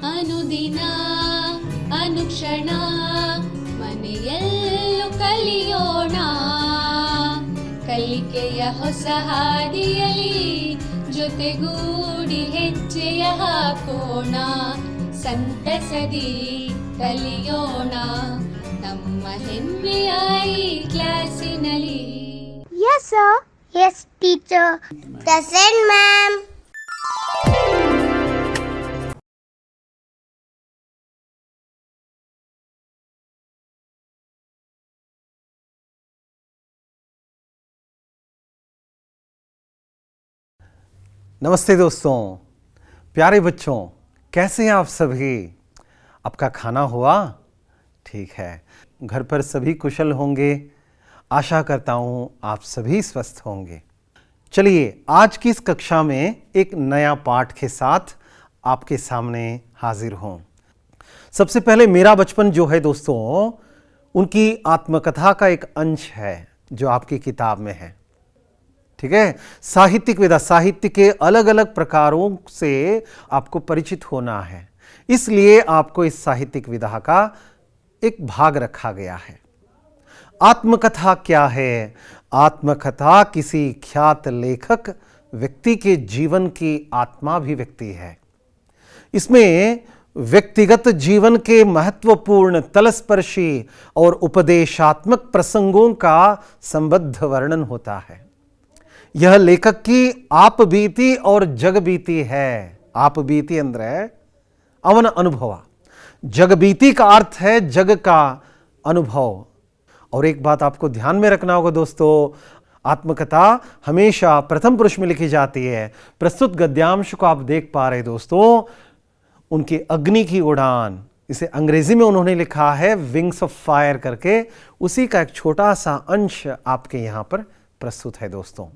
ಅನುದಿನ ಅನುಕ್ಷಣ ಮನೆಯಲ್ಲೂ ಕಲಿಯೋಣ, ಕಲಿಕೆಯ ಹೊಸ ಹಾದಿಯಲಿ ಜೊತೆಗೂಡಿ ಹೆಜ್ಜೆಯ ಹಾಕೋಣ, ಸಂತಸದಿ ಕಲಿಯೋಣ ನಮ್ಮ ಹೆಮ್ಮೆಯ ಈ ಕ್ಲಾಸಿನಲ್ಲಿ. Yes sir. Yes teacher. Present ma'am. नमस्ते दोस्तों, प्यारे बच्चों, कैसे हैं आप सभी? आपका खाना हुआ? ठीक है, घर पर सभी कुशल होंगे। आशा करता हूँ आप सभी स्वस्थ होंगे। चलिए आज की इस कक्षा में एक नया पाठ के साथ आपके सामने हाजिर हूँ। सबसे पहले मेरा बचपन जो है दोस्तों, उनकी आत्मकथा का एक अंश है जो आपकी किताब में है। ठीक है, साहित्यिक विधा, साहित्य के अलग अलग प्रकारों से आपको परिचित होना है, इसलिए आपको इस साहित्यिक विधा का एक भाग रखा गया है। आत्मकथा क्या है? आत्मकथा किसी ख्यात लेखक व्यक्ति के जीवन की आत्माभिव्यक्ति है। इसमें व्यक्तिगत जीवन के महत्वपूर्ण, तलस्पर्शी और उपदेशात्मक प्रसंगों का संबद्ध वर्णन होता है। यह लेखक की आप बीती और जग बीती है। आप बीती अंदर अवन अनुभव, जग बीती का अर्थ है जग का अनुभव। और एक बात आपको ध्यान में रखना होगा दोस्तों, आत्मकथा हमेशा प्रथम पुरुष में लिखी जाती है। प्रस्तुत गद्यांश को आप देख पा रहे दोस्तों, उनकी अग्नि की उड़ान, इसे अंग्रेजी में उन्होंने लिखा है विंग्स ऑफ फायर करके, उसी का एक छोटा सा अंश आपके यहां पर प्रस्तुत है दोस्तों।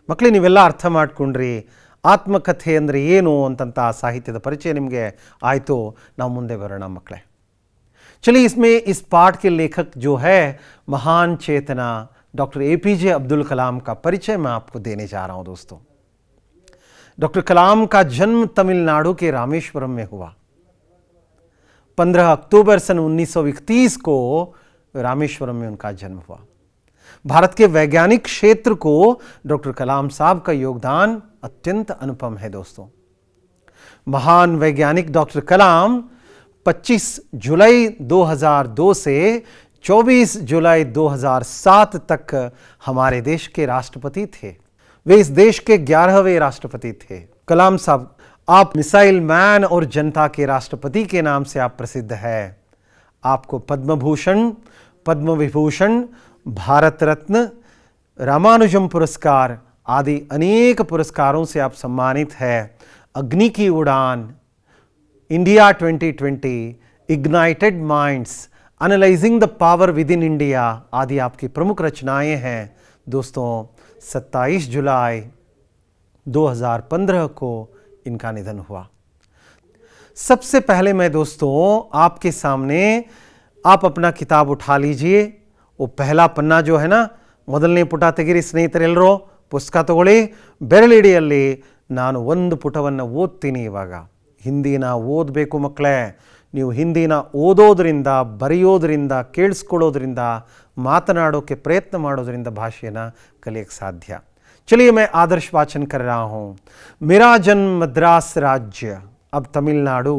ಮಕ್ಕಳೇ, ನೀವೆಲ್ಲ ಅರ್ಥ ಮಾಡ್ಕೊಂಡ್ರಿ ಆತ್ಮಕಥೆ ಅಂದರೆ ಏನು ಅಂತಂತ ಸಾಹಿತ್ಯದ ಪರಿಚಯ ನಿಮಗೆ ಆಯಿತು। ನಾವು ಮುಂದೆ ಬರೋಣ ಮಕ್ಕಳೇ। चलिए, इसमें इस पाठ के लेखक जो है महान चेतना डॉक्टर APJ अब्दुल कलाम का परिचय मैं आपको देने जा रहा हूँ दोस्तों। डॉक्टर कलाम का जन्म तमिलनाडु के रामेश्वरम में हुआ। 15 अक्टूबर सन 1931 को रामेश्वरम में उनका जन्म हुआ। भारत के वैज्ञानिक क्षेत्र को डॉक्टर कलाम साहब का योगदान अत्यंत अनुपम है दोस्तों। महान वैज्ञानिक डॉक्टर कलाम 25 जुलाई 2002 से 24 जुलाई 2007 तक हमारे देश के राष्ट्रपति थे। वे इस देश के 11वें राष्ट्रपति थे। कलाम साहब, आप मिसाइल मैन और जनता के राष्ट्रपति के नाम से आप प्रसिद्ध है। आपको पद्म भूषण, पद्म विभूषण, भारत रत्न, रामानुजम पुरस्कार आदि अनेक पुरस्कारों से आप सम्मानित है। अग्नि की उड़ान, India 2020, ignited minds, analysing the power with in India आदि आपकी प्रमुख रचनाएं हैं दोस्तों। 27 जुलाई 2015 को इनका निधन हुआ। सबसे पहले मैं दोस्तों आपके सामने, आप अपना किताब उठा लीजिए। वो पहला पन्ना जो है ना, ಮೊದಲನೇ ಪುಟ ತೆಗಿರಿ ಸ್ನೇಹಿತರೆಲ್ಲರೂ, ಪುಸ್ತಕ ತಗೊಳ್ಳಿ, ಬೆರಳಿಡಿಯಲ್ಲಿ ನಾನು ಒಂದು ಪುಟವನ್ನು ಓದ್ತೀನಿ ಇವಾಗ। ಹಿಂದಿನ ಓದಬೇಕು ಮಕ್ಕಳೇ। ನೀವು ಹಿಂದಿನ ಓದೋದ್ರಿಂದ, ಬರೆಯೋದ್ರಿಂದ, ಕೇಳಿಸ್ಕೊಳ್ಳೋದ್ರಿಂದ, ಮಾತನಾಡೋಕ್ಕೆ ಪ್ರಯತ್ನ ಮಾಡೋದ್ರಿಂದ ಭಾಷೆಯನ್ನು ಕಲಿಯಕ್ಕೆ ಸಾಧ್ಯ। चलिए, मैं आदर्श वाचन कर रहा हूँ। मेरा जन्म मद्रास राज्य, अब तमिलनाडु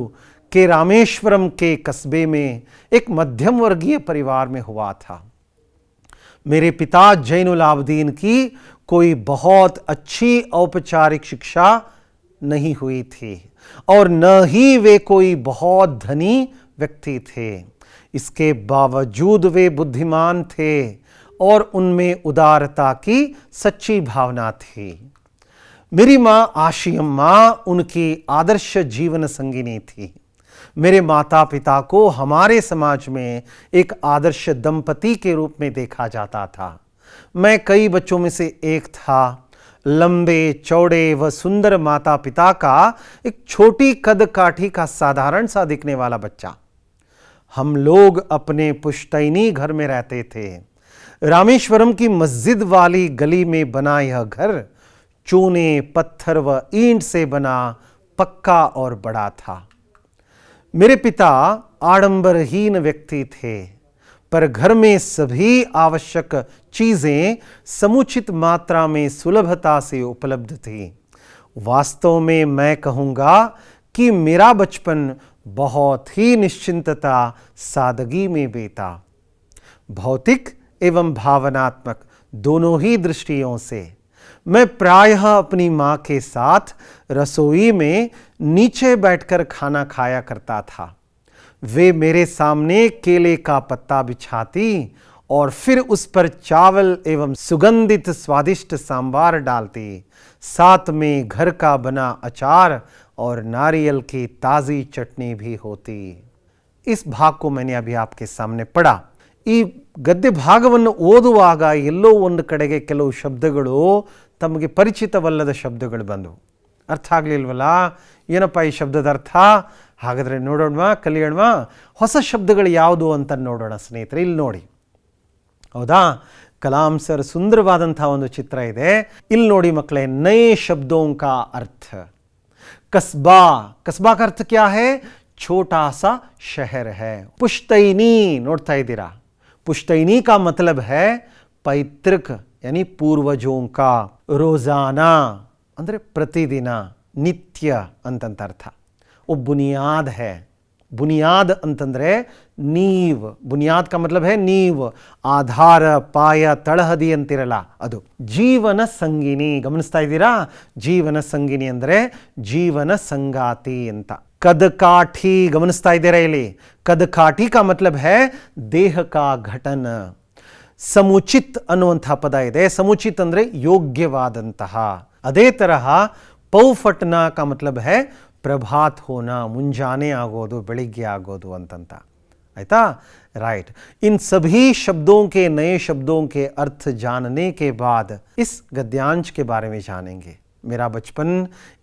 के रामेश्वरम के कस्बे में एक मध्यम वर्गीय परिवार में हुआ था। मेरे पिता जैनुल आबदीन की कोई बहुत अच्छी औपचारिक शिक्षा नहीं हुई थी और न ही वे कोई बहुत धनी व्यक्ति थे। इसके बावजूद वे बुद्धिमान थे और उनमें उदारता की सच्ची भावना थी। मेरी माँ आशी अम्मा उनकी आदर्श जीवन संगिनी थी। मेरे माता पिता को हमारे समाज में एक आदर्श दंपति के रूप में देखा जाता था। मैं कई बच्चों में से एक था। लंबे चौड़े व सुंदर माता पिता का एक छोटी कद काठी का साधारण सा दिखने वाला बच्चा। हम लोग अपने पुश्तैनी घर में रहते थे। रामेश्वरम की मस्जिद वाली गली में बना यह घर चूने, पत्थर व ईंट से बना, पक्का और बड़ा था। मेरे पिता आडंबरहीन व्यक्ति थे, पर घर में सभी आवश्यक चीजें समुचित मात्रा में सुलभता से उपलब्ध थी। वास्तव में मैं कहूँगा कि मेरा बचपन बहुत ही निश्चिंतता, सादगी में बीता। भौतिक एवं भावनात्मक दोनों ही दृष्टियों से मैं प्रायः अपनी माँ के साथ रसोई में नीचे बैठकर खाना खाया करता था। वे मेरे सामने केले का पत्ता बिछाती और फिर उस पर चावल एवं सुगंधित स्वादिष्ट सांबार डालती, साथ में घर का बना अचार और नारियल की ताज़ी चटनी भी होती। इस भाग को मैंने अभी आपके सामने पढ़ा। ಈ ಗದ್ಯ ಭಾಗವನ್ನು ಓದುವಾಗ ಎಲ್ಲೋ ಒಂದು ಕಡೆಗೆ ಕೆಲವು ಶಬ್ದಗಳು ತಮಗೆ ಪರಿಚಿತವಲ್ಲದ ಶಬ್ದಗಳು ಬಂದವು. ಅರ್ಥ ಆಗಲಿಲ್ವಲ್ಲ, ಏನಪ್ಪ ಈ ಶಬ್ದದ ಅರ್ಥ? ಹಾಗಾದರೆ ನೋಡೋಣವಾ, ಕಲಿಯೋಣವಾ. ಹೊಸ ಶಬ್ದಗಳು ಯಾವುದು ಅಂತ ನೋಡೋಣ ಸ್ನೇಹಿತರೆ. ಇಲ್ಲಿ ನೋಡಿ, ಹೌದಾ, ಕಲಾಂ ಸರ್ ಸುಂದರವಾದಂಥ ಒಂದು ಚಿತ್ರ ಇದೆ. ಇಲ್ಲಿ ನೋಡಿ ಮಕ್ಕಳೇ, ನಯೇ ಶಬ್ದೋं का अर्थ. कस्बा, कस्बा का अर्थ क्या है? छोटा सा शहर है. पुश्तैनी ನೋಡ್ತಾ ಇದ್ದೀರಾ, पुश्तैनी का मतलब है पैतृक यानी पूर्वजों का. रोजाना ಅಂದರೆ ಪ್ರತಿದಿನ, ನಿತ್ಯ ಅಂತಂತ ಅರ್ಥ. वो बुनियाद है. बुनियाद ಅಂತಂದ್ರೆ ನೀವ್. ಬುನಿಯಾದ್ का मतलब है नीव, ಆಧಾರ, ಪಾಯ, ತಳಹದಿ ಅಂತಿರಲ್ಲ ಅದು. ಜೀವನ ಸಂಗಿನಿ, ಗಮನಿಸ್ತಾ ಇದ್ದೀರಾ? ಜೀವನ ಸಂಗಿನಿ ಅಂದರೆ ಜೀವನ ಸಂಗಾತಿ ಅಂತ. ಕದಕಾಠಿ, ಗಮನಿಸ್ತಾ ಇದ್ದೀರಾ ಇಲ್ಲಿ? ಕದಕಾಠಿ का मतलब है ದೇಹ का ಘಟನ. ಸಮುಚಿತ್ ಅನ್ನುವಂಥ ಪದ ಇದೆ. ಸಮುಚಿತ್ ಅಂದರೆ ಯೋಗ್ಯವಾದಂತಹ. ಅದೇ ತರಹ ಪೌಫಟ್ನ का मतलब है ಪ್ರಭಾತ್ ಹೋನಾ, ಮುಂಜಾನೆ ಆಗೋದು, ಬೆಳಿಗ್ಗೆ ಆಗೋದು ಅಂತಂತ. ಆಯ್ತಾ? राइट. इन सभी शब्दों के, नए शब्दों के अर्थ जानने के बाद इस गद्यांश के बारे में जानेंगे. मेरा बचपन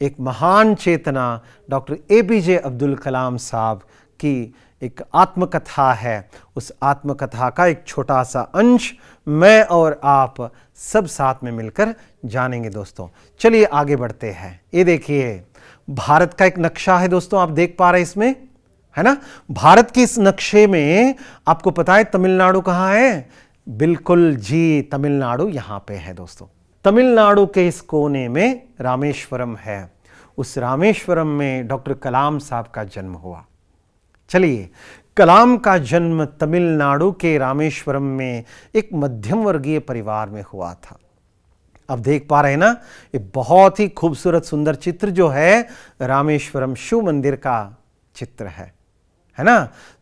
एक महान चेतना डॉक्टर APJ अब्दुल कलाम साहब की एक आत्मकथा है. उस आत्मकथा का एक छोटा सा अंश मैं और आप सब साथ में मिलकर जानेंगे दोस्तों. चलिए आगे बढ़ते हैं. ये देखिए, भारत का एक नक्शा है दोस्तों, आप देख पा रहे हैं इसमें, है ना? भारत के इस नक्शे में आपको पता है तमिलनाडु कहाँ है? बिल्कुल जी, तमिलनाडु यहाँ पे है दोस्तों. तमिलनाडु के इस कोने में रामेश्वरम है. उस रामेश्वरम में डॉक्टर कलाम साहब का जन्म हुआ. चलिए, कलाम का जन्म तमिलनाडु के रामेश्वरम में एक मध्यम वर्गीय परिवार में हुआ था. अब देख पा रहे हैं ना, ये बहुत ही खूबसूरत सुंदर चित्र जो है रामेश्वरम शिव मंदिर का चित्र है ना?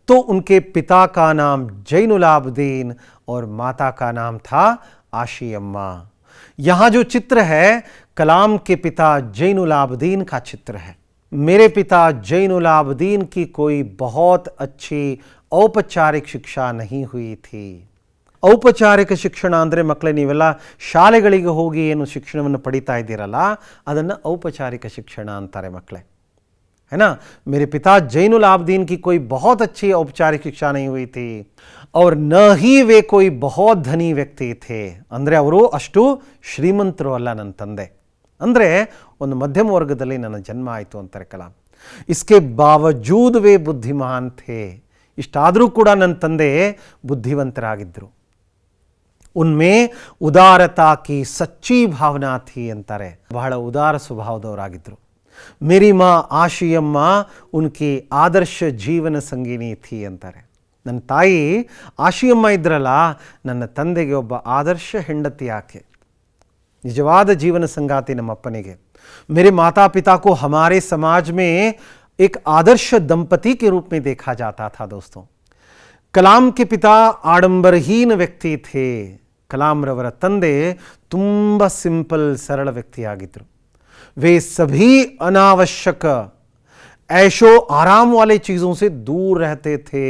तो उनके पिता का नाम जैनुलाब्दीन और माता का नाम था आशी अम्मा. यहाँ जो चित्र है कलाम के पिता जैनुलाब्दीन का चित्र है. मेरे पिता जैनुलाब्दीन की कोई बहुत अच्छी औपचारिक शिक्षा नहीं हुई थी. ಔಪಚಾರಿಕ ಶಿಕ್ಷಣ ಅಂದರೆ ಮಕ್ಕಳೇ, ನೀವೆಲ್ಲ ಶಾಲೆಗಳಿಗೆ ಹೋಗಿ ಏನು ಶಿಕ್ಷಣವನ್ನು ಪಡಿತಾ ಇದ್ದೀರಲ್ಲ, ಅದನ್ನು ಔಪಚಾರಿಕ ಶಿಕ್ಷಣ ಅಂತಾರೆ ಮಕ್ಕಳೇ, है ना? मेरे पिता जैनुलाब्दीन की कोई बहुत अच्छी औपचारिक शिक्षा नहीं हुई थी और न ही वे कोई बहुत धनी व्यक्ति थे. ಅಂದರೆ ಅವರು ಅಷ್ಟು ಶ್ರೀಮಂತರು ಅಲ್ಲ ನನ್ನ ತಂದೆ. ಅಂದರೆ ಒಂದು ಮಧ್ಯಮ ವರ್ಗದಲ್ಲಿ ನನ್ನ ಜನ್ಮ ಆಯಿತು ಅಂತಾರೆ ಕಲಾಂ. इसके बावजूद वे बुद्धिमान थे. ಇಷ್ಟಾದರೂ ಕೂಡ ನನ್ನ ತಂದೆ ಬುದ್ಧಿವಂತರಾಗಿದ್ದರು. उनमें उदारता की सच्ची भावना थी अंತಾರೆ. ಬಹಳ ಉದಾರ ಸ್ವಭಾವದವರಾಗಿದ್ದರು. मेरी माँ आशी अम्मा उनकी आदर्श जीवन संगिनी थी अंತಾರೆ. ನನ್ನ ತಾಯಿ ಆಶಿ ಅಮ್ಮ ಇದ್ರಲ್ಲ, ನನ್ನ ತಂದೆಗೆ ಒಬ್ಬ ಆದರ್ಶ ಹೆಂಡತಿ ಆಕೆ, ನಿಜವಾದ ಜೀವನ ಸಂಗಾತಿ ನಮ್ಮ ಅಪ್ಪನಿಗೆ. मेरे माता पिता को हमारे समाज में एक आदर्श दंपति के रूप में देखा जाता था दोस्तों. कलाम के पिता आडंबरहीन व्यक्ति थे. कलाम रवर ತಂದೆ ತುಂಬ ಸಿಂಪಲ್, ಸರಳ ವ್ಯಕ್ತಿಯಾಗಿದ್ದರು. वे सभी अनावश्यक ऐशो आराम वाले चीज़ों से दूर रहते थे.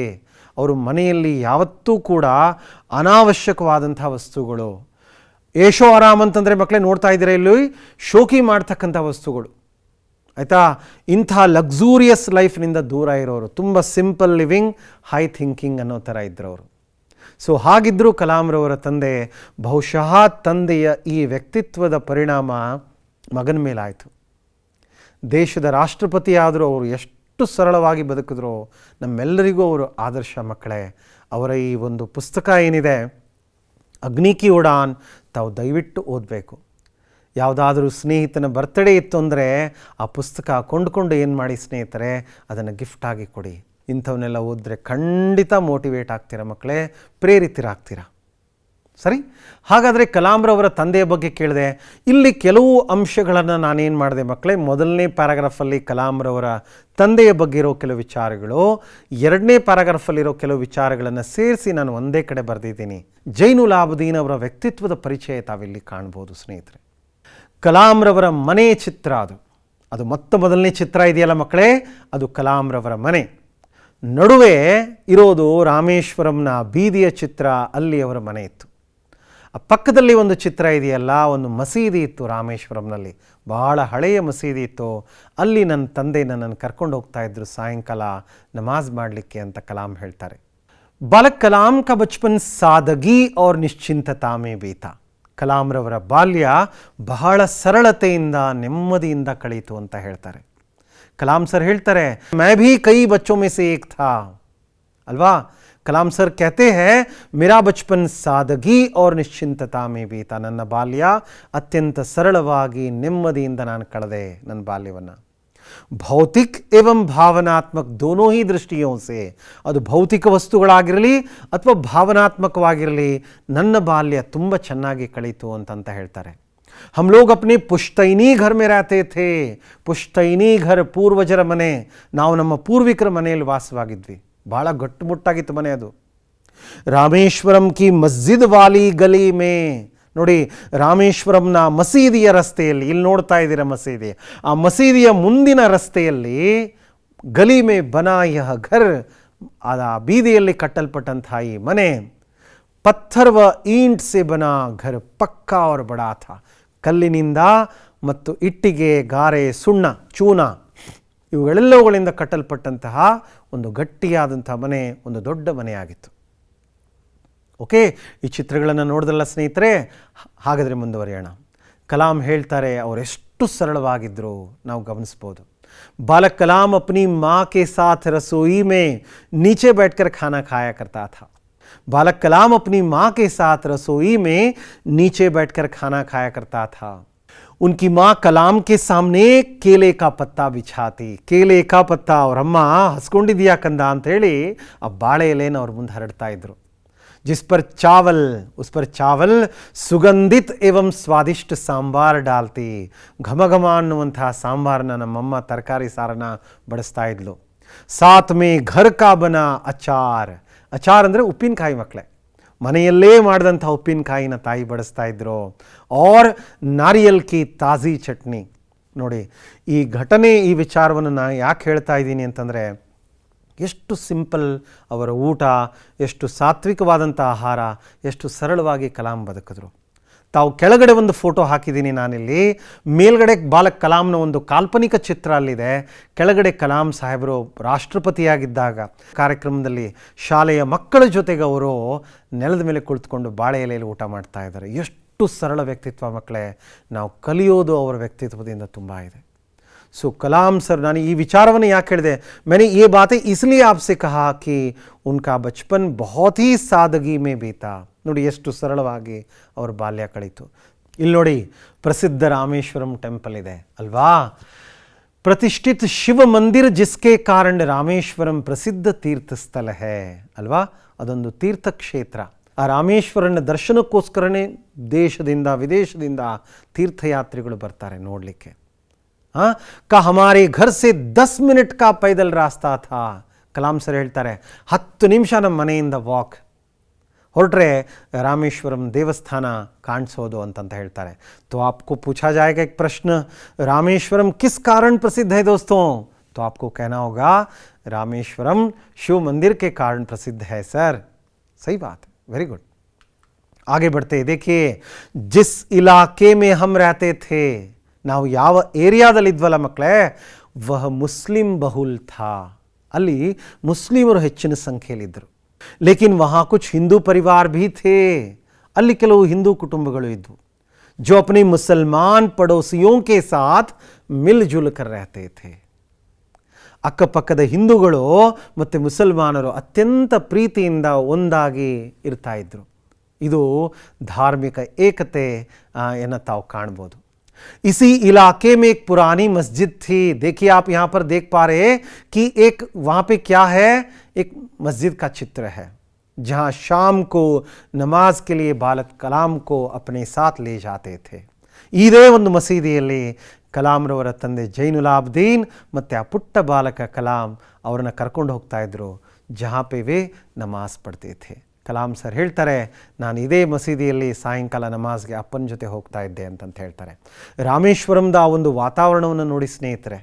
ಅವರು ಮನೆಯಲ್ಲಿ ಯಾವತ್ತೂ ಕೂಡ ಅನಾವಶ್ಯಕವಾದಂಥ ವಸ್ತುಗಳು, ಏಷೋ ಆರಾಮ್ ಅಂತಂದರೆ ಮಕ್ಕಳೇ ನೋಡ್ತಾ ಇದ್ದೀರಾ ಇಲ್ಲಿ, ಶೋಕಿ ಮಾಡ್ತಕ್ಕಂಥ ವಸ್ತುಗಳು, ಆಯಿತಾ? ಇಂಥ ಲಕ್ಸೂರಿಯಸ್ ಲೈಫ್ನಿಂದ ದೂರ ಇರೋರು, ತುಂಬ ಸಿಂಪಲ್ ಲಿವಿಂಗ್, ಹೈ ಥಿಂಕಿಂಗ್ ಅನ್ನೋ ಥರ ಇದ್ರವರು. ಸೊ ಹಾಗಿದ್ದರೂ ಕಲಾಂರವರ ತಂದೆ, ಬಹುಶಃ ತಂದೆಯ ಈ ವ್ಯಕ್ತಿತ್ವದ ಪರಿಣಾಮ ಮಗನ ಮೇಲಾಯಿತು. ದೇಶದ ರಾಷ್ಟ್ರಪತಿ ಆದರೂ ಅವರು ಎಷ್ಟು ಎಷ್ಟು ಸರಳವಾಗಿ ಬದುಕಿದ್ರು ನಮ್ಮೆಲ್ಲರಿಗೂ ಅವರು ಆದರ್ಶ ಮಕ್ಕಳೇ. ಅವರ ಈ ಒಂದು ಪುಸ್ತಕ ಏನಿದೆ ಅಗ್ನಿ ಕಿ ಉಡಾನ್, ತಾವು ದಯವಿಟ್ಟು ಓದಬೇಕು. ಯಾವುದಾದ್ರೂ ಸ್ನೇಹಿತನ ಬರ್ತ್ಡೇ ಇತ್ತು ಅಂದರೆ ಆ ಪುಸ್ತಕ ಕೊಂಡ್ಕೊಂಡು ಏನು ಮಾಡಿ ಸ್ನೇಹಿತರೆ, ಅದನ್ನು ಗಿಫ್ಟಾಗಿ ಕೊಡಿ. ಇಂಥವನ್ನೆಲ್ಲ ಓದಿದ್ರೆ ಖಂಡಿತ ಮೋಟಿವೇಟ್ ಆಗ್ತೀರಾ ಮಕ್ಕಳೇ, ಪ್ರೇರಿತರಾಗ್ತೀರಾ. ಸರಿ, ಹಾಗಾದರೆ ಕಲಾಂರವರ ತಂದೆಯ ಬಗ್ಗೆ ಕೇಳಿದೆ. ಇಲ್ಲಿ ಕೆಲವು ಅಂಶಗಳನ್ನು ನಾನೇನು ಮಾಡಿದೆ ಮಕ್ಕಳೇ, ಮೊದಲನೇ ಪ್ಯಾರಾಗ್ರಾಫಲ್ಲಿ ಕಲಾಂರವರ ತಂದೆಯ ಬಗ್ಗೆ ಇರೋ ಕೆಲವು ವಿಚಾರಗಳು, ಎರಡನೇ ಪ್ಯಾರಾಗ್ರಾಫಲ್ಲಿರೋ ಕೆಲವು ವಿಚಾರಗಳನ್ನು ಸೇರಿಸಿ ನಾನು ಒಂದೇ ಕಡೆ ಬರೆದಿದ್ದೀನಿ. ಜೈನುಲ್ ಆಬದೀನ್ ಅವರ ವ್ಯಕ್ತಿತ್ವದ ಪರಿಚಯ ತಾವಿಲ್ಲಿ ಕಾಣ್ಬೋದು ಸ್ನೇಹಿತರೆ. ಕಲಾಂರವರ ಮನೆ ಚಿತ್ರ ಅದು ಮೊದಲನೇ ಚಿತ್ರ ಇದೆಯಲ್ಲ ಮಕ್ಕಳೇ, ಅದು ಕಲಾಂರವರ ಮನೆ. ನಡುವೆ ಇರೋದು ರಾಮೇಶ್ವರಂನ ಬೀದಿಯ ಚಿತ್ರ, ಅಲ್ಲಿ ಅವರ ಮನೆ ಇತ್ತು. ಆ ಪಕ್ಕದಲ್ಲಿ ಒಂದು ಚಿತ್ರ ಇದೆಯಲ್ಲ, ಒಂದು ಮಸೀದಿ ಇತ್ತು ರಾಮೇಶ್ವರಂನಲ್ಲಿ, ಬಹಳ ಹಳೆಯ ಮಸೀದಿ ಇತ್ತು. ಅಲ್ಲಿ ನನ್ನ ತಂದೆ ನನ್ನನ್ನು ಕರ್ಕೊಂಡು ಹೋಗ್ತಾ ಇದ್ರು ಸಾಯಂಕಾಲ ನಮಾಜ್ ಮಾಡಲಿಕ್ಕೆ ಅಂತ ಕಲಾಂ ಹೇಳ್ತಾರೆ. ಬಾಲಕ್ ಕಲಾಂ ಕಾ ಬಚ್ಪನ್ ಸಾದಗಿ ಔರ್ ನಿಶ್ಚಿಂತತಾ ಮೇ ಬೀತಾ. ಕಲಾಂರವರ ಬಾಲ್ಯ ಬಹಳ ಸರಳತೆಯಿಂದ ನೆಮ್ಮದಿಯಿಂದ ಕಳೀತು ಅಂತ ಹೇಳ್ತಾರೆ. ಕಲಾಂ ಸರ್ ಹೇಳ್ತಾರೆ, ಮೈ ಭೀ ಕೈ ಬಚ್ಚೋ ಮೇ ಸೆ ಏಕ್ ಥಾ ಅಲ್ವಾ. ಕಲಾಂ ಸರ್ कहते हैं मेरा बचपन सादगी और निश्चिंतता में बीता. ನನ್ನ ಬಾಲ್ಯ ಅತ್ಯಂತ ಸರಳವಾಗಿ ನೆಮ್ಮದಿಯಿಂದ ನಾನು ಕಳೆದೆ ನನ್ನ ಬಾಲ್ಯವನ್ನು. ಭೌತಿಕ್ ಏವಂ ಭಾವನಾತ್ಮಕ ದೋನೋ ಹಿ ದೃಷ್ಟಿಯೋ ಸೆ, ಅದು ಭೌತಿಕ ವಸ್ತುಗಳಾಗಿರಲಿ ಅಥವಾ ಭಾವನಾತ್ಮಕವಾಗಿರಲಿ ನನ್ನ ಬಾಲ್ಯ ತುಂಬ ಚೆನ್ನಾಗಿ ಕಳೀತು ಅಂತ ಹೇಳ್ತಾರೆ. हम लोग अपने पुश्तैनी घर में रहते थे. पुश्तैनी घर ಪೂರ್ವಜರ ಮನೆ. ನಾವು ನಮ್ಮ ಪೂರ್ವಿಕರ ಮನೆಯಲ್ಲಿ ವಾಸವಾಗಿದ್ವಿ. ಭಾಳ ಗಟ್ಟುಮುಟ್ಟಾಗಿತ್ತು ಮನೆ ಅದು. ರಾಮೇಶ್ವರಂ ಕಿ ಮಸ್ಜಿದ್ ವಾಲಿ ಗಲಿ ಮೇ, ನೋಡಿ ರಾಮೇಶ್ವರಂನ ಮಸೀದಿಯ ರಸ್ತೆಯಲ್ಲಿ, ಇಲ್ಲಿ ನೋಡ್ತಾ ಇದ್ದೀರ ಮಸೀದಿ, ಆ ಮಸೀದಿಯ ಮುಂದಿನ ರಸ್ತೆಯಲ್ಲಿ ಗಲಿ ಮೇ ಬನಾ ಯಹ ಘರ್, ಆ ಬೀದಿಯಲ್ಲಿ ಕಟ್ಟಲ್ಪಟ್ಟಂತಹ ಈ ಮನೆ, ಪತ್ಥರ್ ವ ಈಂಟ್ ಸೆ ಬನಾ ಘರ್ ಪಕ್ಕಾ ಔರ್ ಬಡಾ ಥಾ. ಕಲ್ಲಿನಿಂದ ಮತ್ತು ಇಟ್ಟಿಗೆ, ಗಾರೆ, ಸುಣ್ಣ, ಚೂನ ಇವುಗಳೆಲ್ಲವುಗಳಿಂದ ಕಟ್ಟಲ್ಪಟ್ಟಂತಹ ಒಂದು ಗಟ್ಟಿಯಾದಂತಹ ಮನೆ, ಒಂದು ದೊಡ್ಡ ಮನೆಯಾಗಿತ್ತು. ಓಕೆ, ಈ ಚಿತ್ರಗಳನ್ನು ನೋಡಿದ್ರಲ್ಲ ಸ್ನೇಹಿತರೆ. ಹಾಗಾದರೆ ಮುಂದುವರಿಯೋಣ. ಕಲಾಂ ಹೇಳ್ತಾರೆ ಅವರೆಷ್ಟು ಸರಳವಾಗಿದ್ದರು ನಾವು ಗಮನಿಸ್ಬೋದು. ಬಾಲಕ್ ಕಲಾಂ ಅಪ್ನಿ ಮಾ ಕೆ ಸಾಥ್ ರಸೋಯಿ ಮೇ ನೀಚೆ बैठकर खाना खाया करता था. बालक कलाम अपनी माँ के साथ रसोई में नीचे बैठकर खाना खाया करता था. उनकी माँ कलाम के सामने केले का पत्ता बिछाती. केले का पत्ता और अम्मा हस्ಕೊಂಡಿದ್ಯಾ ಕಂದ ಅಂತ ಹೇಳಿ ಆ ಬಾಳೆ ಎಲೆನ ಅವ್ರ ಮುಂದೆ ಹರಡ್ತಾ ಇದ್ರು. जिस पर चावल, उस पर चावल सुगंधित एवं स्वादिष्ट सांबार डालती. ಘಮ ಘಮ ಅನ್ನುವಂತಹ ಸಾಂಬಾರನ್ನ ನಮ್ಮಮ್ಮ ತರಕಾರಿ ಸಾರನ್ನ ಬಡಿಸ್ತಾ ಇದ್ಲು. साथ में घर का बना अचार. ಅಚಾರ್ ಅಂದರೆ ಉಪ್ಪಿನಕಾಯಿ ಮಕ್ಕಳೇ, ಮನೆಯಲ್ಲೇ ಮಾಡಿದಂಥ ಉಪ್ಪಿನಕಾಯಿನ ತಾಯಿ ಬಡಿಸ್ತಾ ಇದ್ರು. ಔರ್ ನಾರಿಯಲ್ ಕಿ ತಾಜಿ ಚಟ್ನಿ. ನೋಡಿ ಈ ಘಟನೆ, ಈ ವಿಚಾರವನ್ನು ನಾನು ಯಾಕೆ ಹೇಳ್ತಾ ಇದ್ದೀನಿ ಅಂತಂದರೆ, ಎಷ್ಟು ಸಿಂಪಲ್ ಅವರ ಊಟ, ಎಷ್ಟು ಸಾತ್ವಿಕವಾದಂಥ ಆಹಾರ, ಎಷ್ಟು ಸರಳವಾಗಿ ಕಲಾಂ ಬದುಕಿದ್ರು. ತಾವು ಕೆಳಗಡೆ ಒಂದು ಫೋಟೋ ಹಾಕಿದ್ದೀನಿ ನಾನಿಲ್ಲಿ. ಮೇಲ್ಗಡೆ ಬಾಲಕ್ ಕಲಾಂನ ಒಂದು ಕಾಲ್ಪನಿಕ ಚಿತ್ರ ಅಲ್ಲಿದೆ. ಕೆಳಗಡೆ ಕಲಾಂ ಸಾಹೇಬರು ರಾಷ್ಟ್ರಪತಿಯಾಗಿದ್ದಾಗ ಕಾರ್ಯಕ್ರಮದಲ್ಲಿ ಶಾಲೆಯ ಮಕ್ಕಳ ಜೊತೆಗೆ ಅವರು ನೆಲದ ಮೇಲೆ ಕುಳಿತುಕೊಂಡು ಬಾಳೆ ಎಲೆಯಲ್ಲಿ ಊಟ ಮಾಡ್ತಾ ಇದ್ದಾರೆ. ಎಷ್ಟು ಸರಳ ವ್ಯಕ್ತಿತ್ವ ಮಕ್ಕಳೇ. ನಾವು ಕಲಿಯೋದು ಅವರ ವ್ಯಕ್ತಿತ್ವದಿಂದ ತುಂಬ ಇದೆ. सो कलाम सर, ನಾನು ಈ ವಿಚಾರವನ್ನು ಯಾಕೆ ಹೇಳಿದೆ, मैंने ये बातें इसलिए आपसे कहा कि उनका बचपन बहुत ही सादगी में बीता. ನೋಡಿ ಎಷ್ಟು ಸರಳವಾಗಿ ಅವರ ಬಾಲ್ಯ ಕಳೀತು. ಇಲ್ಲಿ ನೋಡಿ ಪ್ರಸಿದ್ಧ ರಾಮೇಶ್ವರಂ ಟೆಂಪಲ್ ಇದೆ ಅಲ್ವಾ. प्रतिष्ठित शिव मंदिर जिसके कारण रामेश्वरम प्रसिद्ध तीर्थ स्थल है ಅಲ್ವಾ. ಅದೊಂದು ತೀರ್ಥ ಕ್ಷೇತ್ರ. ಆ ರಾಮೇಶ್ವರನ ದರ್ಶನಕ್ಕೋಸ್ಕರನೇ ದೇಶದಿಂದ ವಿದೇಶದಿಂದ ತೀರ್ಥಯಾತ್ರಿಗಳು ಬರ್ತಾರೆ ನೋಡಲಿಕ್ಕೆ. हाँ, का हमारे घर से 10 मिनट का पैदल रास्ता था. कलाम सर ಹೇಳ್ತಾರೆ 10 ನಿಮಿಷ ನಮ್ಮ ಮನೆಯಿಂದ ವಾಕ್ ಹೊರಟ್ರೆ ರಾಮೇಶ್ವರಂ ದೇವಸ್ಥಾನ ಕಾಣಿಸೋದು ಅಂತ ಹೇಳ್ತಾರೆ. तो आपको पूछा जाएगा एक प्रश्न, रामेश्वरम किस कारण प्रसिद्ध है दोस्तों? तो आपको कहना होगा रामेश्वरम शिव मंदिर के कारण प्रसिद्ध है सर. सही बात है, वेरी गुड. आगे बढ़ते देखिए, जिस इलाके में हम रहते थे, ನಾವು ಯಾವ ಏರಿಯಾದಲ್ಲಿದ್ವಲ್ಲ ಮಕ್ಕಳೇ, ವಹ ಮುಸ್ಲಿಂ ಬಹುಲ್ ಥಾ. ಅಲ್ಲಿ ಮುಸ್ಲಿಮರು ಹೆಚ್ಚಿನ ಸಂಖ್ಯೆಯಲ್ಲಿದ್ದರು. ಲೇಕಿನ್ ವಹಾ ಕುಚ್ ಹಿಂದೂ ಪರಿವಾರ ಭೀ ಥೇ. ಅಲ್ಲಿ ಕೆಲವು ಹಿಂದೂ ಕುಟುಂಬಗಳು ಇದ್ವು. ಜೋ ಅಪ್ನೆ ಮುಸಲ್ಮಾನ್ ಪಡೋಸಿಯೋಂ ಕೆ ಸಾಥ್ ಮಿಲ್ ಜುಲ್ ಕರ್ ರಹತೆ ಥೇ. ಅಕ್ಕಪಕ್ಕದ ಹಿಂದೂಗಳು ಮತ್ತು ಮುಸಲ್ಮಾನರು ಅತ್ಯಂತ ಪ್ರೀತಿಯಿಂದ ಒಂದಾಗಿ ಇರ್ತಾ ಇದ್ದರು. ಇದು ಧಾರ್ಮಿಕ ಏಕತೆ ಯನ್ನು ತಾವು ಕಾಣ್ಬೋದು. इसी इलाके में एक पुरानी मस्जिद थी. देखिए आप यहाँ पर देख पा रहे हैं कि एक वहाँ पे क्या है, एक मस्जिद का चित्र है जहाँ शाम को नमाज के लिए बालक कलाम को अपने साथ ले जाते थे. ಇದೇ ಒಂದು ಮಸೀದಿಯಲ್ಲಿ ಕಲಾಂರವರ ತಂದೆ ಜೈನುಲ್ ಆಬ್ದೀನ್ ಮತ್ತು ಆ ಪುಟ್ಟ ಬಾಲಕ ಕಲಾಂ ಅವರನ್ನು ಕರ್ಕೊಂಡು ಹೋಗ್ತಾ ಇದ್ರು. ಜहाँ पे वे ನಮಾಜ್ ಪಡ್ತೆ थे. ಕಲಾಂ ಸರ್ ಹೇಳ್ತಾರೆ, ನಾನು ಇದೇ ಮಸೀದಿಯಲ್ಲಿ ಸಾಯಂಕಾಲ ನಮಾಜ್ಗೆ ಅಪ್ಪನ ಜೊತೆ ಹೋಗ್ತಾ ಇದ್ದೆ ಅಂತಂತ ಹೇಳ್ತಾರೆ. ರಾಮೇಶ್ವರಂದ ಆ ಒಂದು ವಾತಾವರಣವನ್ನು ನೋಡಿ ಸ್ನೇಹಿತರೆ,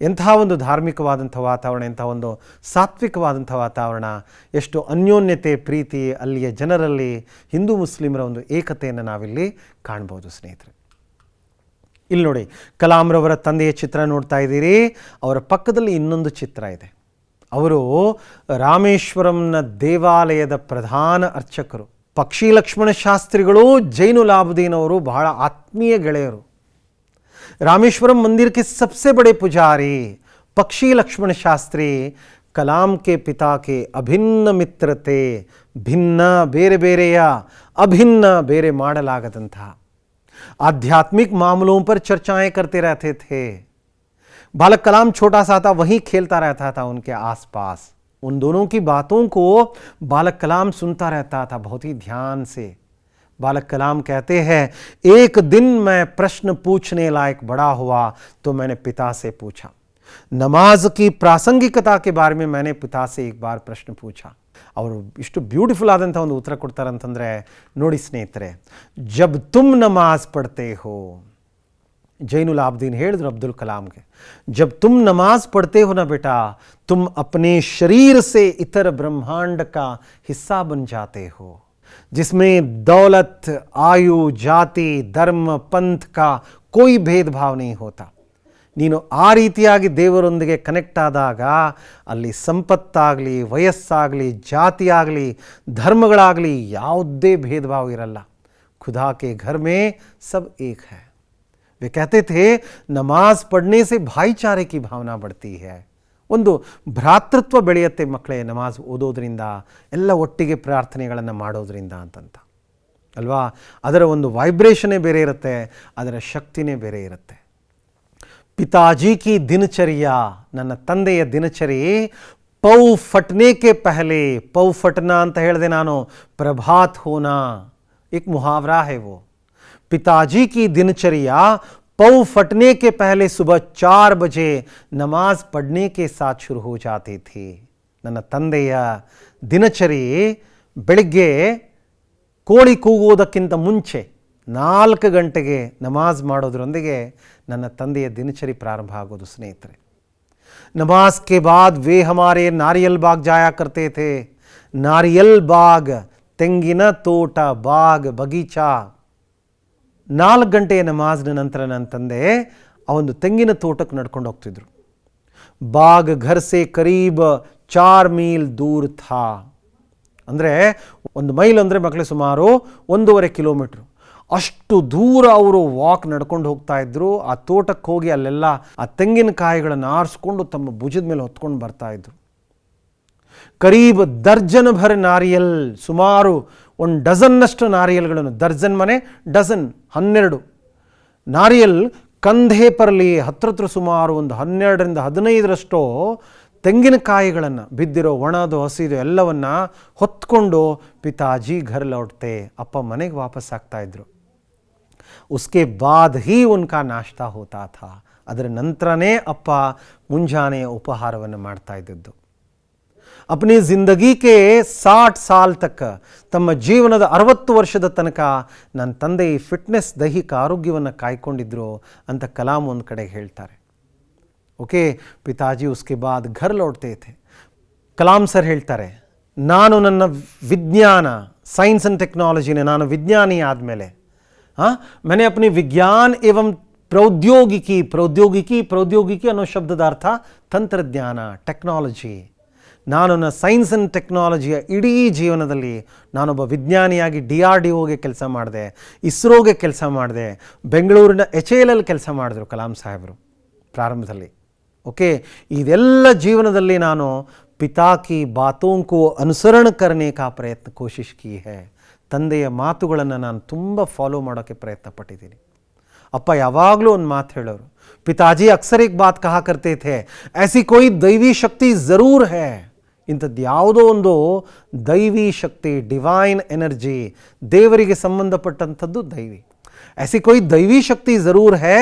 ಎಂಥ ಒಂದು ಧಾರ್ಮಿಕವಾದಂಥ ವಾತಾವರಣ, ಎಂಥ ಒಂದು ಸಾತ್ವಿಕವಾದಂಥ ವಾತಾವರಣ, ಎಷ್ಟು ಅನ್ಯೋನ್ಯತೆ ಪ್ರೀತಿ ಅಲ್ಲಿಯ ಜನರಲ್ಲಿ, ಹಿಂದೂ ಮುಸ್ಲಿಮರ ಒಂದು ಏಕತೆಯನ್ನು ನಾವಿಲ್ಲಿ ಕಾಣ್ಬೋದು ಸ್ನೇಹಿತರೆ. ಇಲ್ಲಿ ನೋಡಿ, ಕಲಾಂರವರ ತಂದೆಯ ಚಿತ್ರ ನೋಡ್ತಾ ಇದ್ದೀರಿ. ಅವರ ಪಕ್ಕದಲ್ಲಿ ಇನ್ನೊಂದು ಚಿತ್ರ ಇದೆ. ಅವರು ರಾಮೇಶ್ವರಂನ ದೇವಾಲಯದ ಪ್ರಧಾನ ಅರ್ಚಕರು. ಪಕ್ಷಿ ಲಕ್ಷ್ಮಣ ಶಾಸ್ತ್ರಿಗಳು ಜೈನುಲ್ ಆಬ್ದೀನ್ ಅವರು ಬಹಳ ಆತ್ಮೀಯ ಗೆಳೆಯರು. रामेश्वरम मंदिर के सबसे बड़े पुजारी पक्षी लक्ष्मण शास्त्री कलाम के पिता के अभिन्न मित्र थे. भिन्न ಬೇರೆ ಬೇರೆಯ अभिन्न ಬೇರೆ ಮಾಡಲಾಗದಂತಹ आध्यात्मिक मामलों पर चर्चाएं करते रहते थे. बालक कलाम छोटा सा था, वहीं खेलता रहता था उनके आसपास. उन दोनों की बातों को बालक कलाम सुनता रहता था बहुत ही ध्यान से. बालक कलाम कहते हैं, एक दिन मैं प्रश्न पूछने लायक बड़ा हुआ तो मैंने पिता से पूछा. नमाज की प्रासंगिकता के बारे में मैंने पिता से एक बार प्रश्न पूछा. ಅವರು ಇಷ್ಟು ಬ್ಯೂಟಿಫುಲ್ ಆದಂಥ ಒಂದು ಉತ್ತರ ಕೊಡ್ತಾರೆ ಅಂತಂದರೆ ನೋಡಿ ಸ್ನೇಹಿತರೆ, ಜಬ್ ತುಮ್ ನಮಾಜ್ ಪಡ್ತೆ ಹೋ, ಜೈನುಲ್ ಆಬ್ದೀನ್ ಹೇಳಿದ್ರು ಅಬ್ದುಲ್ ಕಲಾಂಗೆ, जब तुम नमाज पढ़ते हो ना बेटा, तुम अपने शरीर से इतर ब्रह्मांड का हिस्सा बन जाते हो, जिसमें दौलत, आयु, जाति, धर्म, पंथ का कोई भेदभाव नहीं होता. ನೀನು ಆ ರೀತಿಯಾಗಿ ದೇವರೊಂದಿಗೆ ಕನೆಕ್ಟ್ ಆದಾಗ ಅಲ್ಲಿ ಸಂಪತ್ತಾಗಲಿ, ವಯಸ್ಸಾಗಲಿ, ಜಾತಿ ಆಗಲಿ, ಧರ್ಮಗಳಾಗಲಿ ಯಾವುದೇ ಭೇದ ಭಾವ ಇರಲ್ಲ. खुदा के घर में सब एक है. वे कहते थे नमाज पढ़ने से भाईचारे की भावना बढ़ती है. ಒಂದು ಭ್ರಾತೃತ್ವ ಬೆಳೆಯುತ್ತೆ ಮಕ್ಕಳೇ ನಮಾಜ್ ಓದೋದ್ರಿಂದ, ಎಲ್ಲ ಒಟ್ಟಿಗೆ ಪ್ರಾರ್ಥನೆಗಳನ್ನು ಮಾಡೋದ್ರಿಂದ ಅಂತಂತ ಅಲ್ವಾ. ಅದರ ಒಂದು ವೈಬ್ರೇಷನ್ನೇ ಬೇರೆ ಇರುತ್ತೆ, ಅದರ ಶಕ್ತಿನೇ ಬೇರೆ ಇರುತ್ತೆ. पिताजी की दिनचर्या, ನನ್ನ ತಂದೆಯ ದಿನಚರಿ, ಪೌ ಫಟ್ನೆ ಕೆ ಪಹಲೆ, ಪೌ ಫಟ್ನಾ ಅಂತ ಹೇಳಿದೆ ನಾನು, ಪ್ರಭಾತ್ ಹೋನಾ, एक मुहावरा है वो. पिताजी की दिनचर्या पौ फटने के पहले सुबह 4 बजे नमाज पढ़ने के साथ शुरू हो जाती थी. ನನ್ನ ತಂದೆಯ ದಿನಚರಿ ಬೆಳಿಗ್ಗೆ ಕೋಳಿ ಕೂಗುವುದಕ್ಕಿಂತ ಮುಂಚೆ 4 ಗಂಟೆಗೆ ನಮಾಜ್ ಮಾಡೋದ್ರೊಂದಿಗೆ ನನ್ನ ತಂದೆಯ ದಿನಚರಿ ಪ್ರಾರಂಭ ಆಗೋದು ಸ್ನೇಹಿತರೆ. नमाज के बाद वे हमारे नारियल बाग जाया करते थे. नारियल बाग, ತೆಂಗಿನ ತೋಟ, ಬಾಗ್, ಬಗೀಚಾ. 4 ಗಂಟೆಯ ನಮಾಜ್ನ ನಂತರ ನನ್ನ ತಂದೆ ಆ ಒಂದು ತೆಂಗಿನ ತೋಟಕ್ಕೆ ನಡ್ಕೊಂಡು ಹೋಗ್ತಿದ್ರು. ಬಾಗ್ ಘರ್ ಸೆ ಕರೀಬ್ 4 ಮೀಲ್ ದೂರ್ ಥಾ. ಅಂದರೆ 1 ಮೈಲ್ ಅಂದರೆ ಮಕ್ಕಳೇ ಸುಮಾರು 1.5 ಕಿಲೋಮೀಟ್ರು. ಅಷ್ಟು ದೂರ ಅವರು ವಾಕ್ ನಡ್ಕೊಂಡು ಹೋಗ್ತಾ ಇದ್ರು. ಆ ತೋಟಕ್ಕೆ ಹೋಗಿ ಅಲ್ಲೆಲ್ಲ ಆ ತೆಂಗಿನಕಾಯಿಗಳನ್ನು ಆರಿಸ್ಕೊಂಡು ತಮ್ಮ ಭುಜದ ಮೇಲೆ ಹೊತ್ಕೊಂಡು ಬರ್ತಾ ಇದ್ರು. ಕರೀಬ್ ದರ್ಜನ್ ಭರ್ ನಾರಿಯಲ್, ಸುಮಾರು 1 ಡಜನ್ನಷ್ಟು ನಾರಿಯಲ್ಗಳನ್ನು, ದರ್ಜನ್ ಮನೆ ಡಜನ್ 12 ನಾರಿಯಲ್ ಕಂಧೆ ಪರ್ಲಿ, ಹತ್ರ ಸುಮಾರು ಒಂದು 12ರಿಂದ 15ರಷ್ಟು ತೆಂಗಿನಕಾಯಿಗಳನ್ನು, ಬಿದ್ದಿರೋ ಒಣದು ಹಸಿದು ಎಲ್ಲವನ್ನ ಹೊತ್ಕೊಂಡು ಪಿತಾಜಿ ಘರ್ ಲೌಟ್ತೆ, ಅಪ್ಪ ಮನೆಗೆ ವಾಪಸ್ ಆಗ್ತಾ ಇದ್ರು. उसके बाद ही उनका नाश्ता होता था. ಅದರ ನಂತರನೇ ಅಪ್ಪ ಮುಂಜಾನೆಯ ಉಪಹಾರವನ್ನು ಮಾಡ್ತಾ ಇದ್ದದ್ದು. अपनी ಜಿಂದಗಿ के 60 साल तक, ತಮ್ಮ ಜೀವನದ 60 ವರ್ಷದ ತನಕ ನನ್ನ ತಂದೆ ಈ ಫಿಟ್ನೆಸ್, ದೈಹಿಕ ಆರೋಗ್ಯವನ್ನು ಕಾಯ್ಕೊಂಡಿದ್ರು ಅಂತ ಕಲಾಂ ಒಂದು ಕಡೆ ಹೇಳ್ತಾರೆ. ಓಕೆ, ಪಿತಾಜಿ ಉಸ್ಕೆ ಬಾದ್ ಘರ್ ಲೌಟ್ತೆ ಥೆ. ಕಲಾಂ ಸರ್ ಹೇಳ್ತಾರೆ, ನಾನು ನನ್ನ ವಿಜ್ಞಾನ, ಸೈನ್ಸ್ ಆ್ಯಂಡ್ ಟೆಕ್ನಾಲಜಿನ, ನಾನು ವಿಜ್ಞಾನಿ ಆದಮೇಲೆ मैंने अपने विज्ञान एवं प्रौद्योगिकी, प्रौद्योगिकी ಅನ್ನೋ ಶಬ್ದದ ಅರ್ಥ ತಂತ್ರಜ್ಞಾನ, ಟೆಕ್ನಾಲಜಿ. ನಾನು ನನ್ನ ಸೈನ್ಸ್ ಆ್ಯಂಡ್ ಟೆಕ್ನಾಲಜಿಯ ಇಡೀ ಜೀವನದಲ್ಲಿ ನಾನೊಬ್ಬ ವಿಜ್ಞಾನಿಯಾಗಿ DRDOಗೆ ಕೆಲಸ ಮಾಡಿದೆ, ಇಸ್ರೋಗೆ ಕೆಲಸ ಮಾಡಿದೆ, ಬೆಂಗಳೂರಿನ HAL ಕೆಲಸ ಮಾಡಿದ್ರು ಕಲಾಂ ಸಾಹೇಬರು ಪ್ರಾರಂಭದಲ್ಲಿ. ओके ಇದೆಲ್ಲ ಜೀವನದಲ್ಲಿ ನಾನು पिता की बातों को अनुसरण करने का प्रयत्न कोशिश की है ತಂದೆಯ ಮಾತುಗಳನ್ನು ನಾನು ತುಂಬ ಫಾಲೋ ಮಾಡೋಕ್ಕೆ ಪ್ರಯತ್ನ ಪಟ್ಟಿದ್ದೀನಿ ಅಪ್ಪ ಯಾವಾಗಲೂ ಒಂದು ಮಾತು ಹೇಳೋರು पिताजी अक्सर एक बात कहा करते थे ऐसी कोई दैवी शक्ति ज़रूर है ಇಂಥದ್ದು ಯಾವುದೋ ಒಂದು ದೈವಿ ಶಕ್ತಿ ಡಿವೈನ್ ಎನರ್ಜಿ ದೇವರಿಗೆ ಸಂಬಂಧಪಟ್ಟಂಥದ್ದು ದೈವಿ ऐसी कोई दैवी शक्ति ज़रूर है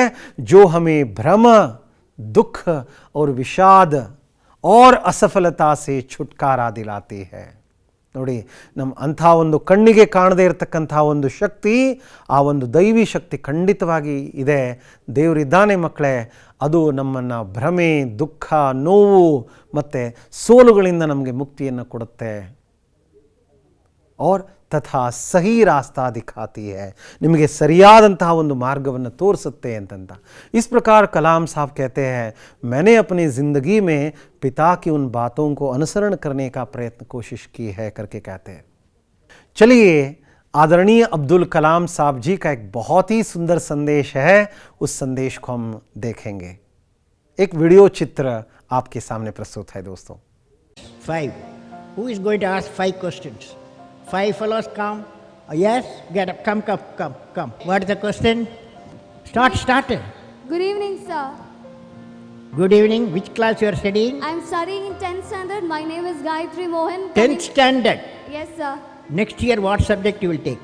जो हमें भ्रम दुख और विषाद और असफलता से छुटकारा दिलाती है ನೋಡಿ ನಮ್ಮ ಅಂಥ ಒಂದು ಕಣ್ಣಿಗೆ ಕಾಣದೇ ಇರತಕ್ಕಂಥ ಒಂದು ಶಕ್ತಿ ಆ ಒಂದು ದೈವಿ ಶಕ್ತಿ ಖಂಡಿತವಾಗಿ ಇದೆ ದೇವರಿದ್ದಾನೆ ಮಕ್ಕಳೇ ಅದು ನಮ್ಮನ್ನು ಭ್ರಮೆ ದುಃಖ ನೋವು ಮತ್ತು ಸೋಲುಗಳಿಂದ ನಮಗೆ ಮುಕ್ತಿಯನ್ನು ಕೊಡುತ್ತೆ और तथा सही रास्ता दिखाती है ನಿಮಗೆ ಸರಿಯಾದಂತಹ ಒಂದು ಮಾರ್ಗವನ್ನು ತೋರಿಸುತ್ತೆ ಅಂತಂತ इस प्रकार कलाम साहब कहते हैं मैंने अपनी ज़िंदगी में पिता की उन बातों को अनुसरण करने का प्रयत्न कोशिश की है करके कहते हैं चलिए आदरणीय अब्दुल कलाम साहब जी का एक बहुत ही सुंदर संदेश है उस संदेश को हम देखेंगे एक वीडियो चित्र आपके सामने प्रस्तुत है दोस्तों 5. Who is going to ask 5 questions? 5 fellows come. Yes, get up. Come. What is the question? Start. Good evening, sir. Good evening. Which class you are studying? I'm studying in 10th standard. My name is Gayatri Mohan. 10th standard. Yes, sir. Next year, what subject you will take?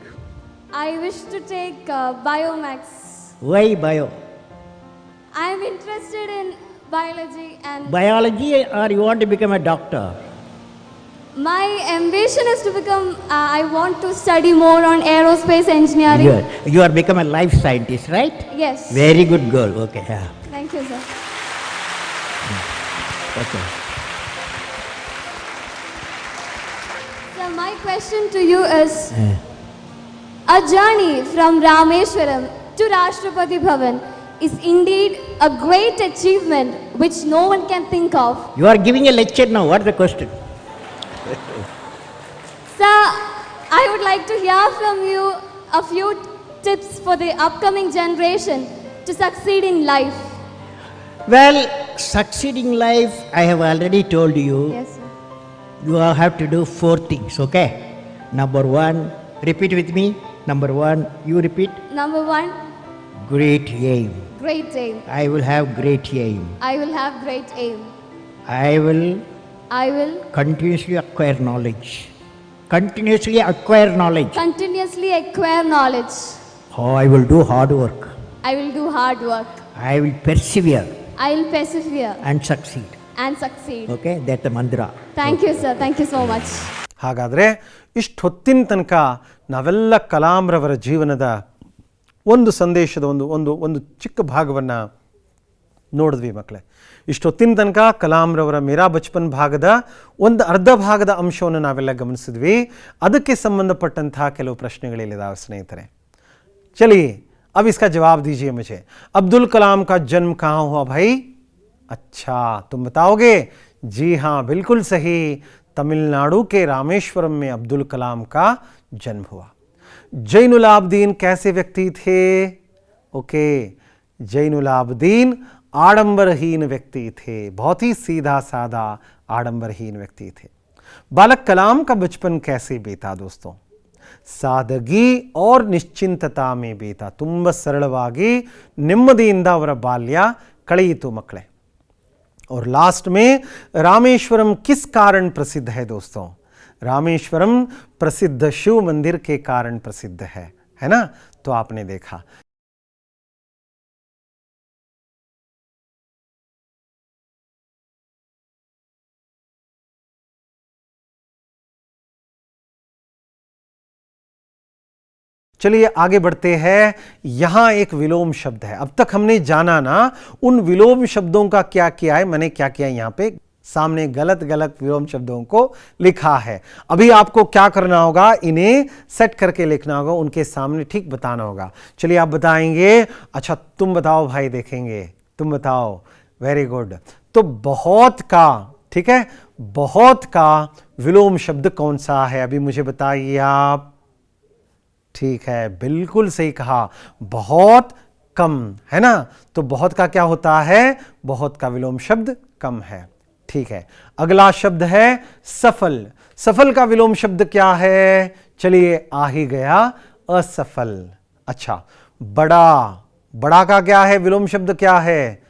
I wish to take Biomax. Why bio? I'm interested in biology and Biology, or you want to become a doctor? my ambition is to become, I want to study more on aerospace engineering. Good. You are become a life scientist, right? Yes. Very good girl. Okay. Yeah. Thank you, sir. Okay. So my question to you is, a journey from Rameshwaram to Rashtrapati Bhavan is indeed a great achievement which no one can think of. You are giving a lecture now. What is the question? Sir, I would like to hear from you a few tips for the upcoming generation to succeed in life. Well, succeeding life, I have already told you. Yes, sir. You have to do 4 things, okay? Number 1, repeat with me. Number 1, you repeat. Number 1, Great aim. great aim. I will have great aim. I will have great aim. I will I will continuously acquire knowledge. Continuously acquire knowledge. continuously acquire knowledge. Oh, I will do hard work. I will do hard work. I will persevere I will persevere and succeed. and succeed. Okay, that's the mantra. Thank you, sir. Thank you so much. ಹಾಗಾದರೆ ಇಷ್ಟು ಹೊತ್ತಿನ ತನಕ ನಾವೆಲ್ಲ ಕಲಾಂರವರ ಜೀವನದ ಒಂದು ಸಂದೇಶದ ಒಂದು ಚಿಕ್ಕ ಭಾಗವನ್ನು ನೋಡಿದ್ವಿ ಮಕ್ಕಳೇ ಇಷ್ಟೊತ್ತಿನ ತನಕ ಕಲಾಂರವರ ಮೇರಾ ಬಚ್ಪನ್ ಭಾಗದ ಒಂದು ಅರ್ಧ ಭಾಗದ ಅಂಶವನ್ನು ನಾವೆಲ್ಲ ಗಮನಿಸಿದ್ವಿ ಅದಕ್ಕೆ ಸಂಬಂಧಪಟ್ಟಂತಹ ಕೆಲವು ಪ್ರಶ್ನೆಗಳಿದ್ದಾವೆ ಸ್ನೇಹಿತರೆ चलिए अब इसका जवाब दीजिए मुझे अब्दुल कलाम का जन्म कहाँ हुआ भाई अच्छा तुम बताओगे जी हाँ बिल्कुल सही तमिलनाडु के रामेश्वरम में अब्दुल कलाम का जन्म हुआ जैनुल आबदीन कैसे व्यक्ति थे ओके जैनुल आबदीन आडंबरहीन व्यक्ति थे बहुत ही सीधा साधा आडंबरहीन व्यक्ति थे बालक कलाम का बचपन कैसे बीता दोस्तों ಸಾದಗಿ और ನಿಶ್ಚಿಂತತಾ में बीता ತುಂಬ ಸರಳವಾಗಿ ನೆಮ್ಮದಿಯಿಂದ ಅವರ ಬಾಲ್ಯ ಕಳೆಯಿತು ಮಕ್ಕಳೇ और लास्ट में रामेश्वरम किस कारण प्रसिद्ध है दोस्तों रामेश्वरम प्रसिद्ध शिव मंदिर के कारण प्रसिद्ध है ना तो आपने देखा चलिए आगे बढ़ते हैं यहाँ एक विलोम शब्द है अब तक हमने जाना ना उन विलोम शब्दों का क्या किया है मैंने क्या किया यहाँ पे सामने गलत विलोम शब्दों को लिखा है अभी आपको क्या करना होगा इन्हें सेट करके लिखना होगा उनके सामने ठीक बताना होगा चलिए आप बताएंगे अच्छा तुम बताओ भाई देखेंगे तुम बताओ वेरी गुड तो बहुत का ठीक है बहुत का विलोम शब्द कौन सा है अभी मुझे बताइए आप ठीक है बिल्कुल सही कहा बहुत कम, है ना। तो बहुत का क्या होता है, बहुत का विलोम शब्द कम है। ठीक है, अगला शब्द है सफल। सफल का विलोम शब्द क्या है, चलिए आ ही गया, असफल। अच्छा, बड़ा, बड़ा का क्या है विलोम शब्द, क्या है,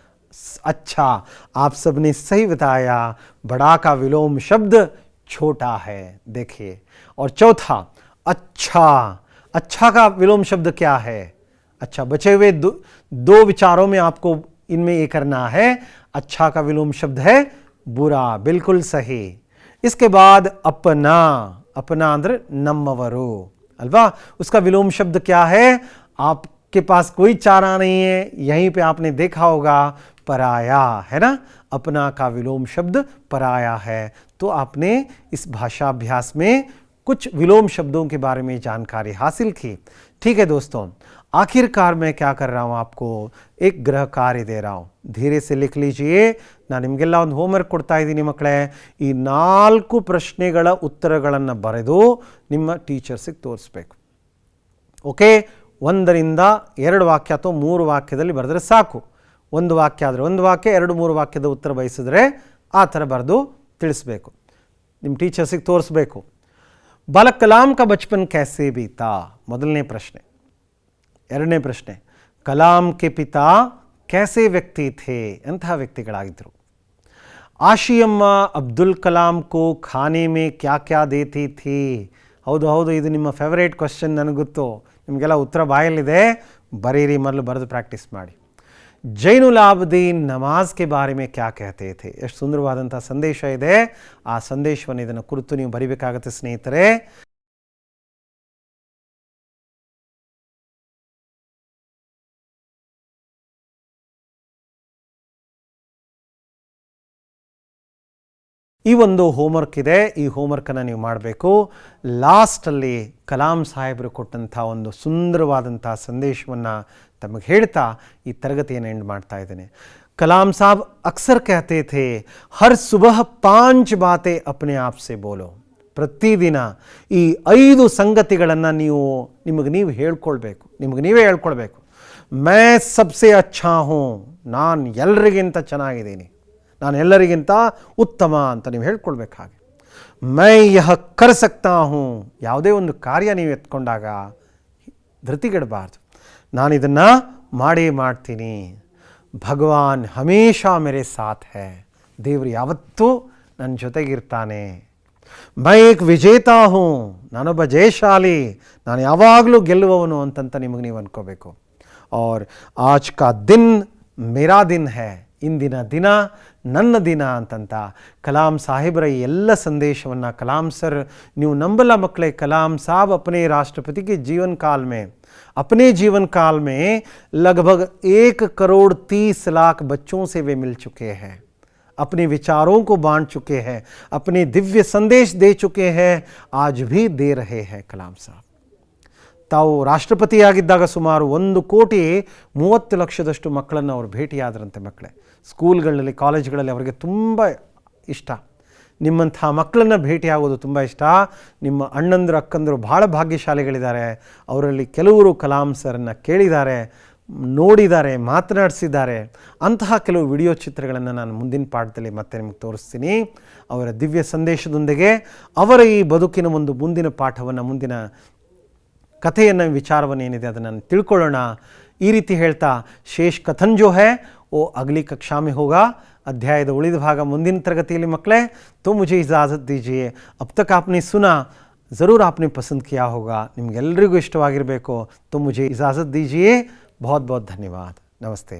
अच्छा, आप सबने सही बताया, बड़ा का विलोम शब्द छोटा है। देखिए, और चौथा अच्छा। अच्छा का विलोम शब्द क्या है, अच्छा, बचे हुए दो विचारों में आपको इनमें ये करना है। अच्छा का विलोम शब्द है बुरा, बिल्कुल सही। इसके बाद अपना, अपना अंदर नम्मवरो अल्वा, उसका विलोम शब्द क्या है, आपके पास कोई चारा नहीं है, यहीं पे आपने देखा होगा, पराया, है ना। अपना का विलोम शब्द पराया है। तो आपने इस भाषा अभ्यास में कुछ विलोम शब्दों के बारे में जानकारी हासिल की। ठीक है दोस्तों, आखिरकार मैं क्या कर रहा हूं, आपको एक गृह कार्य दे रहा हूं, धीरे से लिख लीजिए। ನಾನು ನಿಮಗೆಲ್ಲ ಒಂದು ಹೋಮ್ವರ್ಕ್ ಕೊಡ್ತಾ ಇದ್ದೀನಿ ಮಕ್ಕಳೇ, ಈ 4 ಪ್ರಶ್ನೆಗಳ ಉತ್ತರಗಳನ್ನು ಬರೆದು ನಿಮ್ಮ ಟೀಚರ್ಸಿಗೆ ತೋರಿಸ್ಬೇಕು. ಓಕೆ, 1ರಿಂದ 2 ವಾಕ್ಯ ಅಥವಾ 3 ವಾಕ್ಯದಲ್ಲಿ ಬರೆದ್ರೆ ಸಾಕು. ಒಂದು ವಾಕ್ಯ ಆದರೆ ಒಂದು ವಾಕ್ಯ, 2-3 ವಾಕ್ಯದ ಉತ್ತರ ಬಯಸಿದ್ರೆ ಆ ಥರ ಬರೆದು ತಿಳಿಸ್ಬೇಕು, ನಿಮ್ಮ ಟೀಚರ್ಸಿಗೆ ತೋರಿಸ್ಬೇಕು. ಬಾಲಕ್ ಕಲಾಂ ಕಾ ಬಚಪನ್ ಕ್ಯಾಸೆ ಬೀತಾ, ಮೊದಲನೇ ಪ್ರಶ್ನೆ. ಎರಡನೇ ಪ್ರಶ್ನೆ, ಕಲಾಂ ಕೆ ಪಿತಾ कैसे व्यक्ति थे, ಎಂತಹ ವ್ಯಕ್ತಿಗಳಾಗಿದ್ದರು. ಆಶಿಯಮ್ಮ ಅಬ್ದುಲ್ ಕಲಾಂ ಕೋ ಖಾನೆ ಮೇ ಕ್ಯಾ ಕ್ಯಾ ದೇತಿ ಥಿ. ಹೌದು ಹೌದು, ಇದು ನಿಮ್ಮ ಫೇವರೇಟ್ ಕ್ವಶನ್, ನನಗೆ ಗೊತ್ತು, ನಿಮಗೆಲ್ಲ ಉತ್ತರ ಬಾಯಲ್ಲಿದೆ, ಬರೀರಿ, ಮೊದಲು ಬರೆದು ಪ್ರಾಕ್ಟೀಸ್ ಮಾಡಿ. ಜೈನುಲ್ ಆಬ್ದೀನ್ ನಮಾಜ್ ಕೆ ಬಾರೆ ಮೇ ಕ್ಯಾ ಕಹತೆ ಥೆ. ಎಷ್ಟು ಸುಂದರವಾದಂಥ ಸಂದೇಶ ಇದೆ, ಆ ಸಂದೇಶವನ್ನು ಇದನ್ನು ಕುರಿತು ನೀವು ಬರಿಬೇಕಾಗುತ್ತೆ ಸ್ನೇಹಿತರೆ. ಈ ಒಂದು ಹೋಮ್ವರ್ಕ್ ಇದೆ, ಈ ಹೋಮ್ವರ್ಕನ್ನು ನೀವು ಮಾಡಬೇಕು. ಲಾಸ್ಟಲ್ಲಿ ಕಲಾಂ ಸಾಹೇಬರು ಕೊಟ್ಟಂಥ ಒಂದು ಸುಂದರವಾದಂಥ ಸಂದೇಶವನ್ನು ತಮಗೆ ಹೇಳ್ತಾ ಈ ತರಗತಿಯನ್ನು ಎಂಡ್ ಮಾಡ್ತಾ ಇದ್ದೇನೆ. ಕಲಾಂ ಸಾಬ್ ಅಕ್ಸರ್ ಕಹತೆ ಥೆ, ಹರ್ ಸುಬಹ 5 ಬಾತೆ ಅಪ್ನೆ ಆಪ್ ಸೆ ಬೋಲೋ. ಪ್ರತಿದಿನ ಈ 5 ಸಂಗತಿಗಳನ್ನು ನೀವು ನಿಮಗೆ ನೀವು ಹೇಳ್ಕೊಳ್ಬೇಕು, ನಿಮಗೆ ನೀವೇ ಹೇಳ್ಕೊಳ್ಬೇಕು. ಮೈ ಸಬ್ಸೆ ಅಚ್ಚಾ ಹೂಂ, ನಾನು ಎಲ್ಲರಿಗಿಂತ ಚೆನ್ನಾಗಿದ್ದೀನಿ, ನಾನು ಎಲ್ಲರಿಗಿಂತ ಉತ್ತಮ ಅಂತ ನೀವು ಹೇಳ್ಕೊಳ್ಬೇಕು. ಹಾಗೆ ಮೈ ಯಹ ಕರ್ ಸಕ್ತಾ ಹೂಂ, ಯಾವುದೇ ಒಂದು ಕಾರ್ಯ ನೀವು ಎತ್ಕೊಂಡಾಗ ಧೃತಿಗೆಡಬಾರ್ದು, ನಾನು ಇದನ್ನು ಮಾಡೇ ಮಾಡ್ತೀನಿ. ಭಗವಾನ್ ಹಮೇಶಾ ಮೇರೆ ಸಾಥ್ ಹೈ, ದೇವರು ಯಾವತ್ತೂ ನನ್ನ ಜೊತೆಗಿರ್ತಾನೆ. ಮೈ ಏಕ್ ವಿಜೇತಾ ಹೂಂ, ನಾನೊಬ್ಬ ಜಯಶಾಲಿ, ನಾನು ಯಾವಾಗಲೂ ಗೆಲ್ಲುವವನು ಅಂತಂತ ನಿಮಗೆ ನೀವು ಅನ್ಕೋಬೇಕು. और आज का दिन मेरा दिन है, ಇಂದಿನ ದಿನ ನನ್ನ ದಿನ ಅಂತಂತ ಕಲಾಂ ಸಾಹೇಬರ ಎಲ್ಲ ಸಂದೇಶವನ್ನು ಕಲಾಂ ಸರ್, ನೀವು ನಂಬಲ್ಲ ಮಕ್ಕಳೇ, कलाम साहब अपने राष्ट्रपति के जीवन काल में, अपने जीवन काल में लगभग 1,30,00,000 बच्चों से वे मिल चुके हैं, अपने विचारों को बांट चुके हैं, अपने दिव्य संदेश दे चुके हैं, आज भी दे रहे हैं कलाम साहब. ತಾವು ರಾಷ್ಟ್ರಪತಿಯಾಗಿದ್ದಾಗ ಸುಮಾರು 1,30,30,00,000 ಮಕ್ಕಳನ್ನು ಅವರು ಭೇಟಿಯಾದರಂತೆ. ಮಕ್ಕಳೇ, ಸ್ಕೂಲ್ಗಳಲ್ಲಿ ಕಾಲೇಜ್ಗಳಲ್ಲಿ ಅವರಿಗೆ ತುಂಬ ಇಷ್ಟ, ನಿಮ್ಮಂಥ ಮಕ್ಕಳನ್ನು ಭೇಟಿಯಾಗೋದು ತುಂಬ ಇಷ್ಟ. ನಿಮ್ಮ ಅಣ್ಣಂದರು ಅಕ್ಕಂದರು ಭಾಳ ಭಾಗ್ಯಶಾಲಿಗಳಿದ್ದಾರೆ, ಅವರಲ್ಲಿ ಕೆಲವರು ಕಲಾಂ ಸರ್ನ ಕೇಳಿದ್ದಾರೆ, ನೋಡಿದ್ದಾರೆ, ಮಾತನಾಡಿಸಿದ್ದಾರೆ. ಅಂತಹ ಕೆಲವು ವಿಡಿಯೋ ಚಿತ್ರಗಳನ್ನು ನಾನು ಮುಂದಿನ ಪಾಠದಲ್ಲಿ ಮತ್ತೆ ನಿಮಗೆ ತೋರಿಸ್ತೀನಿ. ಅವರ ದಿವ್ಯ ಸಂದೇಶದೊಂದಿಗೆ ಅವರ ಈ ಬದುಕಿನ ಒಂದು ಮುಂದಿನ ಪಾಠವನ್ನು, ಮುಂದಿನ ಕಥೆಯನ್ನು, ವಿಚಾರವನ್ನು ಏನಿದೆ ಅದನ್ನು ತಿಳ್ಕೊಳ್ಳೋಣ. ಈ ರೀತಿ ಹೇಳ್ತಾ ಶೇಷ ಕಥನ್ ಜೋ ಹೈ वो अगली कक्षा में होगा. अध्यायದ ಉಳಿದ ಭಾಗ ಮುಂದಿನ ತರಗತಿಯಲ್ಲಿ ಮಕ್ಕಳೇ. तो मुझे इजाज़त दीजिए. अब तक आपने सुना, ज़रूर आपने पसंद किया होगा, ನಿಮಗೆಲ್ಲರಿಗೂ ಇಷ್ಟವಾಗಿರಬೇಕು. तो मुझे इजाज़त दीजिए. बहुत बहुत धन्यवाद. नमस्ते.